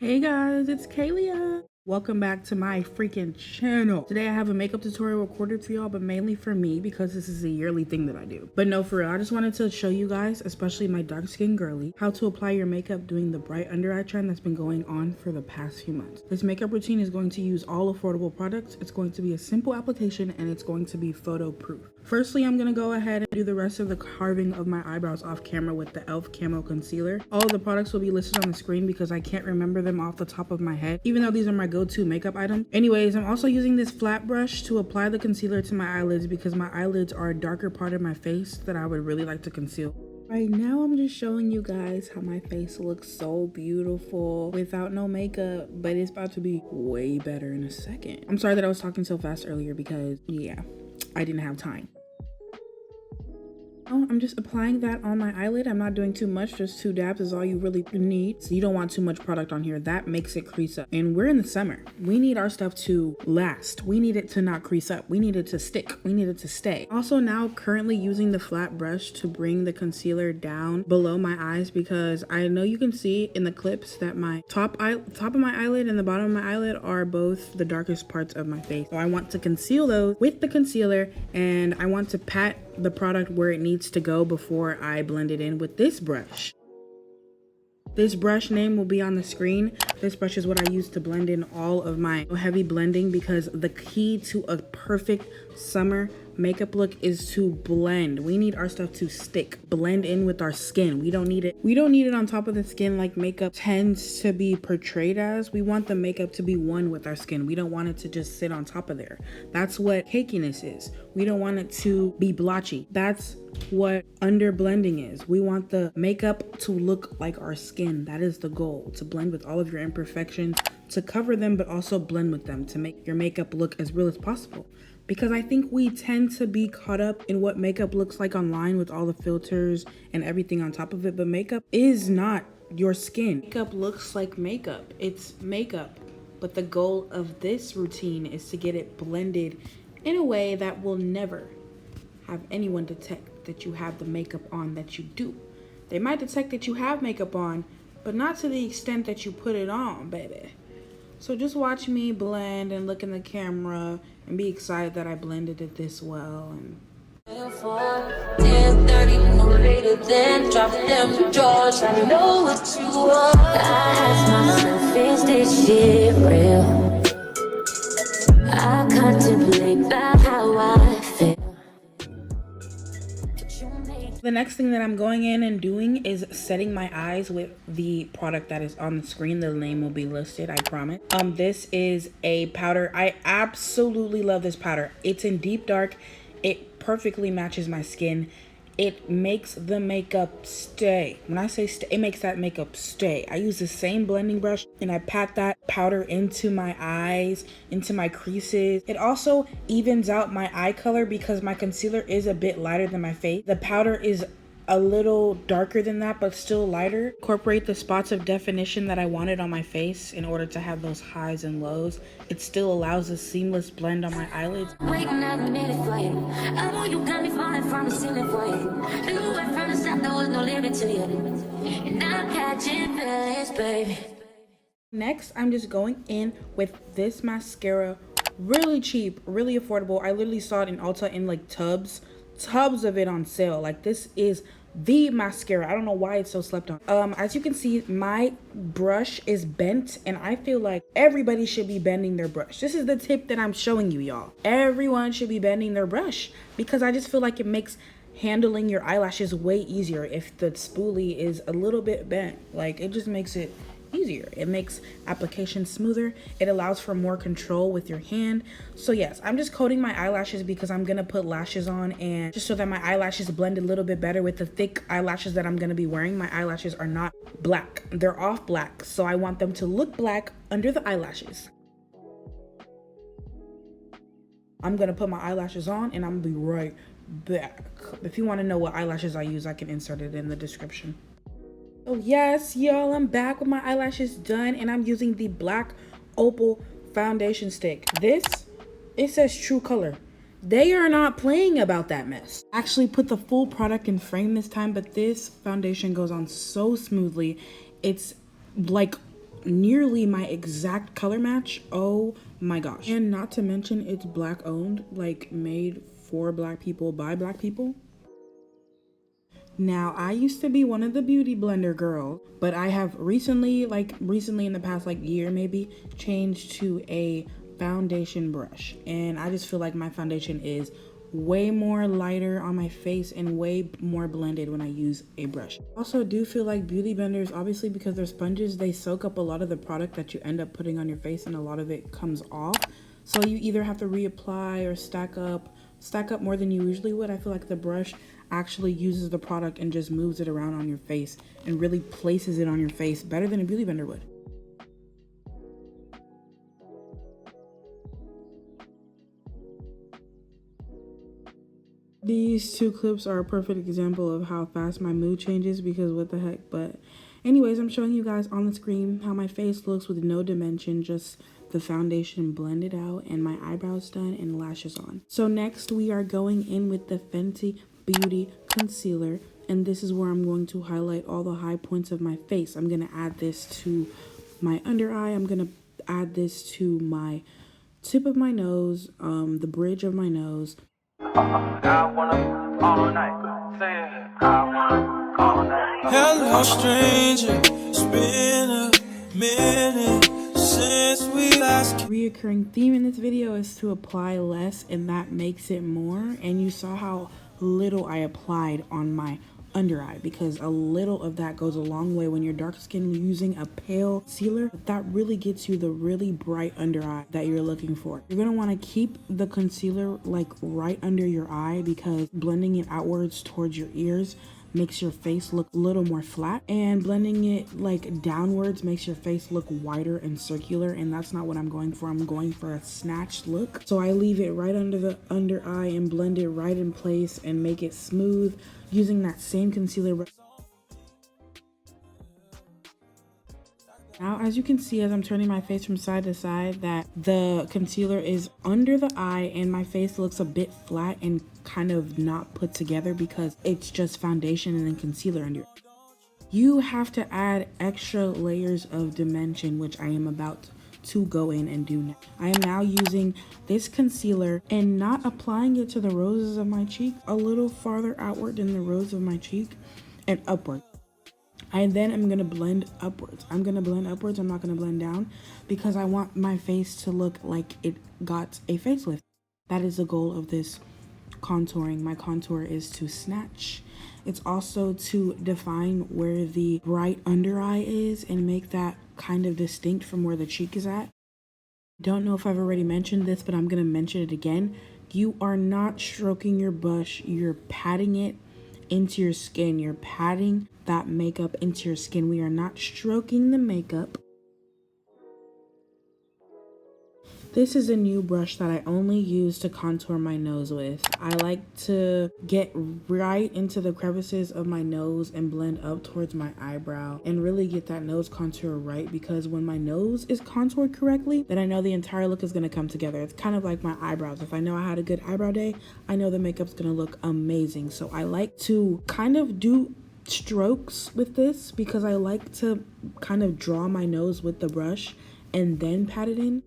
Hey guys, it's Kaylia. Welcome back to my freaking channel. Today I have a makeup tutorial recorded for y'all, but mainly for me because this is a yearly thing that I do. But no, for real, I just wanted to show you guys, especially my dark skin girly, how to apply your makeup doing the bright under eye trend that's been going on for the past few months. This makeup routine is going to use all affordable products. It's going to be a simple application and it's going to be photo proof. Firstly, I'm gonna go ahead and do the rest of the carving of my eyebrows off camera with the e.l.f. Camo Concealer. All of the products will be listed on the screen because I can't remember them off the top of my head, even though these are my go-to makeup items. Anyways, I'm also using this flat brush to apply the concealer to my eyelids because my eyelids are a darker part of my face that I would really like to conceal. Right now, I'm just showing you guys how my face looks so beautiful without no makeup, but it's about to be way better in a second. I'm sorry that I was talking so fast earlier because, yeah, I didn't have time. I'm just applying that on my eyelid. I'm not doing too much, just 2 dabs is all you really need. So you don't want too much product on here. That makes it crease up. And we're in the summer. We need our stuff to last. We need it to not crease up. We need it to stick. We need it to stay. Also now currently using the flat brush to bring the concealer down below my eyes because I know you can see in the clips that my top of my eyelid and the bottom of my eyelid are both the darkest parts of my face. So I want to conceal those with the concealer and I want to pat the product where it needs to go before I blend it in with this brush. This brush name will be on the screen. This brush is what I use to blend in all of my heavy blending because the key to a perfect summer makeup look is to blend. We need our stuff to stick, blend in with our skin. We don't need it on top of the skin like makeup tends to be portrayed as. We want the makeup to be one with our skin. We don't want it to just sit on top of there. That's what cakiness is. We don't want it to be blotchy. That's what under blending is. We want the makeup to look like our skin. That is the goal, to blend with all of your imperfections, to cover them but also blend with them to make your makeup look as real as possible. Because I think we tend to be caught up in what makeup looks like online with all the filters and everything on top of it, but makeup is not your skin. Makeup looks like makeup. It's makeup. But the goal of this routine is to get it blended in a way that will never have anyone detect that you have the makeup on that you do. They might detect that you have makeup on, but not to the extent that you put it on, baby. So just watch me blend and look in the camera and be excited that I blended it this well. And 10:30, no later than drop them drawers. I know what you want. I ask myself, is this shit real? I contemplate about how I feel. the next thing that I'm going in and doing is setting my eyes with the product that is on the screen. The name will be listed, I promise. This is a powder. I absolutely love this powder. It's in deep dark. It perfectly matches my skin. It makes the makeup stay. When I say stay, it makes that makeup stay. I use the same blending brush and I pat that powder into my eyes, into my creases. It also evens out my eye color because my concealer is a bit lighter than my face. The powder is a little darker than that, but still lighter. Incorporate the spots of definition that I wanted on my face in order to have those highs and lows. It still allows a seamless blend on my eyelids. Waiting out a minute for you. I know you got me falling from the ceiling for you. Knew it from the start there was no limit to you. And I'm catching feelings, baby. Next, I'm just going in with this mascara. Really cheap, really affordable. I literally saw it in Ulta in like tubs of it on sale. Like, this is the mascara. I don't know why it's so slept on. As you can see, my brush is bent and I feel like everybody should be bending their brush. This is the tip that I'm showing you, y'all. Everyone should be bending their brush because I just feel like it makes handling your eyelashes way easier if the spoolie is a little bit bent. Like, it just makes it easier. It makes application smoother. It allows for more control with your hand. So yes, I'm just coating my eyelashes because I'm gonna put lashes on, and just so that my eyelashes blend a little bit better with the thick eyelashes that I'm gonna be wearing. My eyelashes are not black, they're off black, so I want them to look black under the eyelashes. I'm gonna put my eyelashes on and I'm gonna be right back. If you want to know what eyelashes I use, I can insert it in the description. Oh yes, y'all, I'm back with my eyelashes done and I'm using the black opal foundation stick. This, it says true color. They are not playing about that mess. Actually put the full product in frame this time, but this foundation goes on so smoothly. It's like nearly my exact color match. Oh my gosh. And not to mention it's black owned, like made for black people by black people. Now, I used to be one of the beauty blender girls, but I have recently in the past year maybe, changed to a foundation brush. And I just feel like my foundation is way more lighter on my face and way more blended when I use a brush. Also do feel like beauty blenders, obviously because they're sponges, they soak up a lot of the product that you end up putting on your face and a lot of it comes off. So you either have to reapply or stack up more than you usually would. I feel like the brush actually uses the product and just moves it around on your face and really places it on your face better than a beauty blender would. These two clips are a perfect example of how fast my mood changes, because what the heck. But anyways, I'm showing you guys on the screen how my face looks with no dimension, just the foundation blended out and my eyebrows done and lashes on. So next we are going in with the Fenty Beauty Concealer, and this is where I'm going to highlight all the high points of my face. I'm going to add this to my under eye. I'm going to add this to my tip of my nose, the bridge of my nose. Hello stranger, it's been a minute since we last. Reoccurring theme in this video is to apply less, and that makes it more. And you saw how little I applied on my under eye, because a little of that goes a long way when you're dark skinned using a pale concealer. That really gets you the really bright under eye that you're looking for. You're gonna want to keep the concealer right under your eye, because blending it outwards towards your ears makes your face look a little more flat, and blending it downwards makes your face look wider and circular, and that's not what I'm going for. I'm going for a snatched look. So I leave it right under the under eye and blend it right in place and make it smooth using that same concealer. Now, as you can see, as I'm turning my face from side to side, that the concealer is under the eye and my face looks a bit flat and kind of not put together, because it's just foundation and then concealer under it. You have to add extra layers of dimension, which I am about to go in and do now. I am now using this concealer and not applying it to the roses of my cheek, a little farther outward than the rose of my cheek and upward. And then I'm gonna blend upwards. I'm not gonna blend down, because I want my face to look like it got a facelift. That is the goal of this contouring. My contour is to snatch. It's also to define where the bright under eye is and make that kind of distinct from where the cheek is at. Don't know if I've already mentioned this, but I'm gonna mention it again. You are not stroking your brush, you're patting it into your skin. You're patting that makeup into your skin. We are not stroking the makeup. This is a new brush that I only use to contour my nose with. I like to get right into the crevices of my nose and blend up towards my eyebrow and really get that nose contour right, because when my nose is contoured correctly, then I know the entire look is going to come together. It's kind of like my eyebrows. If I know I had a good eyebrow day, I know the makeup's going to look amazing. So I like to kind of do strokes with this, because I like to kind of draw my nose with the brush and then pat it in.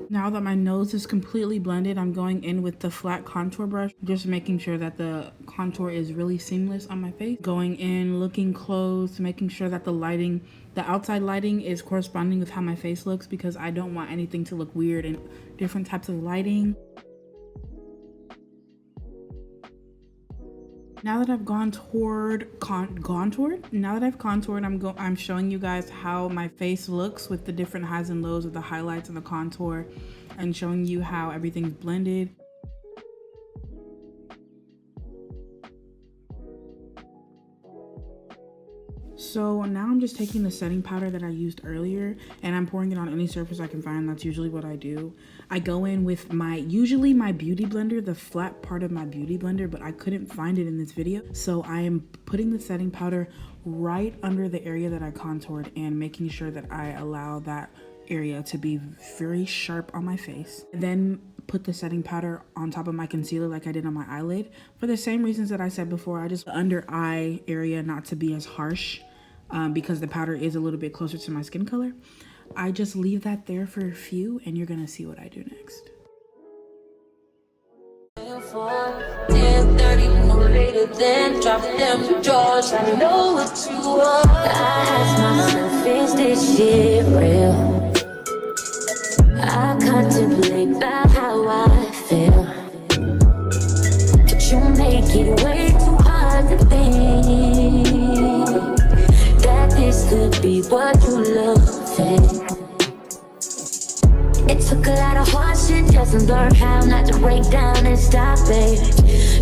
Now that my nose is completely blended, I'm going in with the flat contour brush, just making sure that the contour is really seamless on my face. Going in, looking close, making sure that the outside lighting is corresponding with how my face looks, because I don't want anything to look weird in different types of lighting. Now that I've contoured, I'm showing you guys how my face looks with the different highs and lows of the highlights and the contour, and showing you how everything's blended. So now I'm just taking the setting powder that I used earlier and I'm pouring it on any surface I can find. That's usually what I do. I go in with usually my beauty blender, the flat part of my beauty blender, but I couldn't find it in this video. So I am putting the setting powder right under the area that I contoured and making sure that I allow that area to be very sharp on my face. Then put the setting powder on top of my concealer like I did on my eyelid. For the same reasons that I said before, I just the under eye area not to be as harsh because the powder is a little bit closer to my skin color. I just leave that there for a few and you're gonna see what I do next. 10:30, no later than drop them drawers. I know what you want. I ask myself, is this shit real? I contemplate about how I feel, but you make it way too hard to think that this could be what you love. It took a lot of hard shit just to learn how not to break down and stop it.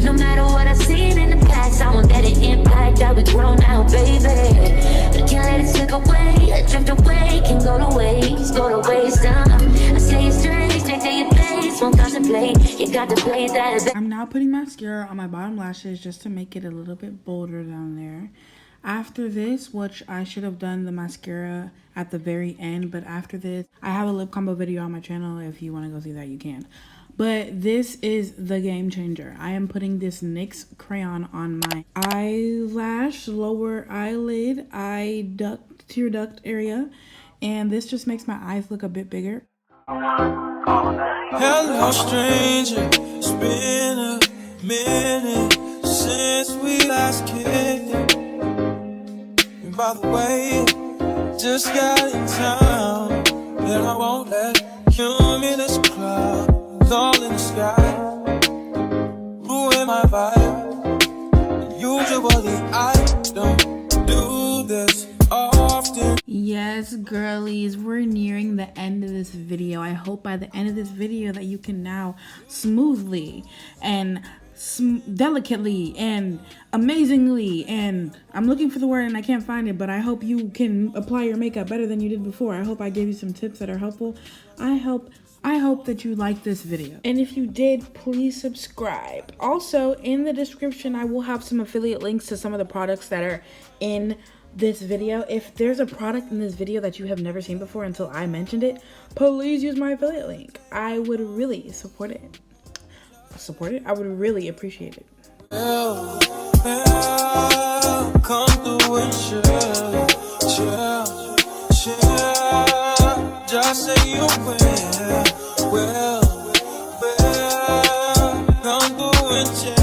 No matter what I've seen in the past, I won't let it impact how we grow now, baby. I can't let it slip away, drift away, can go to waste, I stay straight to your face, won't contemplate, you got to play that. I'm now putting mascara on my bottom lashes just to make it a little bit bolder down there. After this, which I should have done the mascara at the very end, but after this, I have a lip combo video on my channel. If you want to go see that, you can. But this is the game changer. I am putting this NYX crayon on my eyelash, lower eyelid, tear duct area, and this just makes my eyes look a bit bigger. Hello, stranger. It's been a minute since we last kicked it. And by the way, just got in town, and I won't let cumulus clouds all in the sky ruin my vibe. Usually I don't do this often. Yes, girlies, we're nearing the end of this video. I hope by the end of this video that you can now smoothly and delicately and amazingly, and I'm looking for the word and I can't find it, but I hope you can apply your makeup better than you did before. I hope I gave you some tips that are helpful. I hope that you like this video, and if you did, please subscribe. Also, in the description I will have some affiliate links to some of the products that are in this video. If there's a product in this video that you have never seen before until I mentioned it, please use my affiliate link. I would really support it. I would really appreciate it. Come through and chill. Just say you will. Come through and chill.